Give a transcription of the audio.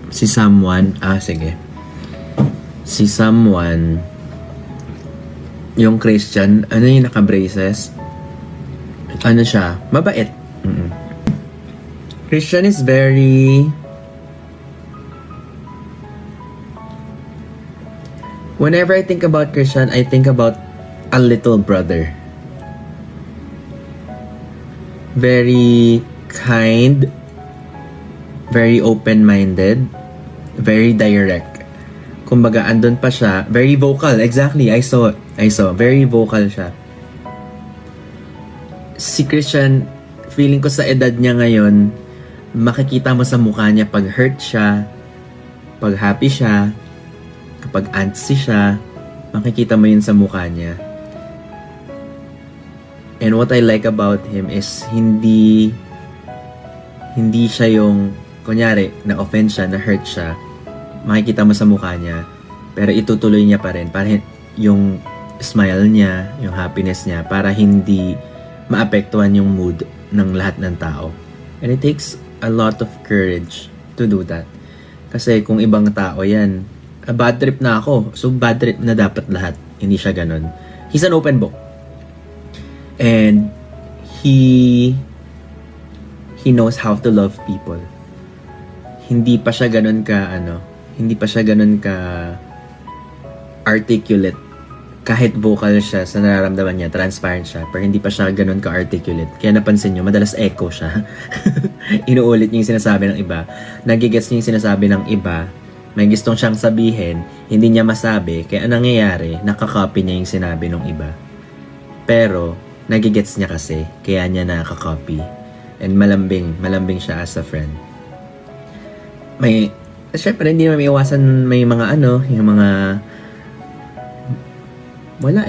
Si someone, sige. Si someone, yung Christian, ano yung naka-braces? Ano siya? Mabait. Christian is very... Whenever I think about Christian, I think about a little brother. Very kind, very open-minded, very direct. Kumbaga, andun pa siya, very vocal. Exactly, I saw. Very vocal siya. Si Christian, feeling ko sa edad niya ngayon, makikita mo sa mukha niya pag hurt siya, pag happy siya, kapag antsy siya, makikita mo yun sa mukha niya. And what I like about him is hindi siya yung, kunyari, na-offend siya, na-hurt siya, makikita mo sa mukha niya, pero itutuloy niya pa rin, para yung smile niya, yung happiness niya, para hindi maapektuhan yung mood ng lahat ng tao. And it takes a lot of courage to do that. Kasi kung ibang tao yan, bad trip na ako, so bad trip na dapat lahat. Hindi siya ganun. He's an open book. And he knows how to love people. Hindi pa siya ganun ka articulate. Kahit vocal siya sa nararamdaman niya, transparent siya, pero hindi pa siya ganun ka articulate. Kaya napansin niyo, madalas echo siya. Inuulit niya yung sinasabi ng iba. Nagigets niya yung sinasabi ng iba. May gustong siyang sabihin, hindi niya masabi, kaya anong nangyayari, nakakopy niya yung sinabi ng iba. Pero, nagigets niya kasi, kaya niya nakakopy. And malambing siya as a friend. Syempre, hindi naman may iwasan, may mga yung mga, wala